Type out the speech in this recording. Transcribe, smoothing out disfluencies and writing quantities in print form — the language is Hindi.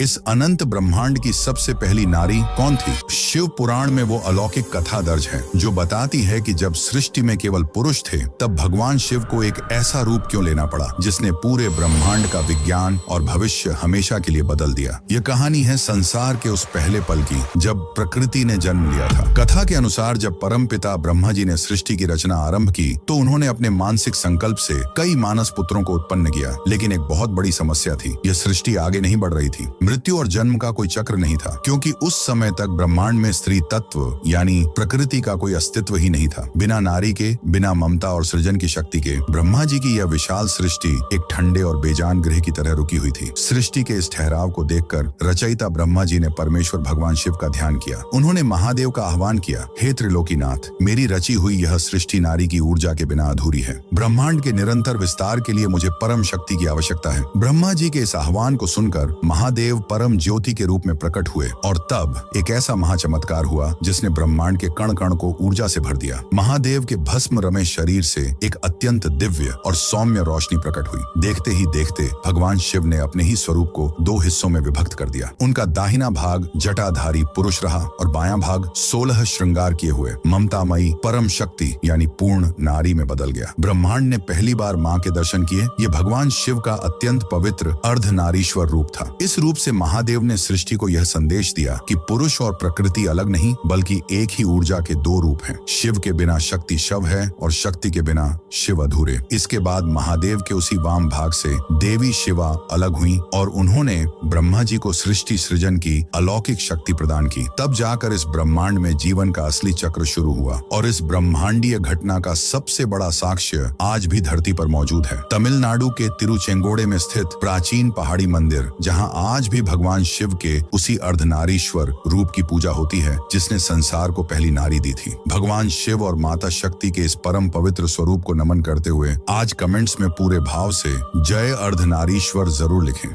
इस अनंत ब्रह्मांड की सबसे पहली नारी कौन थी? शिव पुराण में वो अलौकिक कथा दर्ज है जो बताती है कि जब सृष्टि में केवल पुरुष थे तब भगवान शिव को एक ऐसा रूप क्यों लेना पड़ा जिसने पूरे ब्रह्मांड का विज्ञान और भविष्य हमेशा के लिए बदल दिया। यह कहानी है संसार के उस पहले पल की जब प्रकृति ने जन्म लिया था। कथा के अनुसार जब परमपिता ब्रह्मा जी ने सृष्टि की रचना आरंभ की तो उन्होंने अपने मानसिक संकल्प से कई मानस पुत्रों को उत्पन्न किया, लेकिन एक बहुत बड़ी समस्या थी। यह सृष्टि आगे नहीं बढ़ रही थी। मृत्यु और जन्म का कोई चक्र नहीं था, क्योंकि उस समय तक ब्रह्मांड में स्त्री तत्व यानी प्रकृति का कोई अस्तित्व ही नहीं था। बिना नारी के, बिना ममता और सृजन की शक्ति के ब्रह्मा जी की यह विशाल सृष्टि एक ठंडे और बेजान गृह की तरह रुकी हुई थी। सृष्टि के इस ठहराव को देखकर रचयिता ब्रह्मा जी ने परमेश्वर भगवान शिव का ध्यान किया। उन्होंने महादेव का आह्वान किया, हे त्रिलोकीनाथ, मेरी रची हुई यह सृष्टि नारी की ऊर्जा के बिना अधूरी है। ब्रह्मांड के निरंतर विस्तार के लिए मुझे परम शक्ति की आवश्यकता है। ब्रह्मा जी के इस आह्वान को सुनकर महादेव परम ज्योति के रूप में प्रकट हुए और तब एक ऐसा महाचमत्कार हुआ जिसने ब्रह्मांड के कण कण को ऊर्जा से भर दिया। महादेव के भस्म रमे शरीर से एक अत्यंत दिव्य और सौम्य रोशनी प्रकट हुई। देखते ही देखते भगवान शिव ने अपने ही स्वरूप को दो हिस्सों में विभक्त कर दिया। उनका दाहिना भाग जटाधारी पुरुष रहा और बायां भाग 16 श्रृंगार किए हुए ममतामयी परम शक्ति यानी पूर्ण नारी में बदल गया। ब्रह्मांड ने पहली बार मां के दर्शन किए। ये भगवान शिव का अत्यंत पवित्र अर्धनारीश्वर रूप था। इस रूप से महादेव ने सृष्टि को यह संदेश दिया कि पुरुष और प्रकृति अलग नहीं बल्कि एक ही ऊर्जा के दो रूप हैं। शिव के बिना शक्ति शव है और शक्ति के बिना शिव अधूरे। इसके बाद महादेव के उसी वाम भाग से देवी शिवा अलग हुई और उन्होंने ब्रह्मा जी को सृष्टि सृजन की अलौकिक शक्ति प्रदान की। तब जाकर इस ब्रह्मांड में जीवन का असली चक्र शुरू हुआ और इस ब्रह्मांडीय घटना का सबसे बड़ा साक्ष्य आज भी धरती पर मौजूद है। तमिलनाडु के तिरुचेंगोड़े में स्थित प्राचीन पहाड़ी मंदिर, जहां आज भी भगवान शिव के उसी अर्धनारीश्वर रूप की पूजा होती है जिसने संसार को पहली नारी दी थी। भगवान शिव और माता शक्ति के इस परम पवित्र स्वरूप को नमन करते हुए आज कमेंट्स में पूरे भाव से जय अर्धनारीश्वर जरूर लिखें।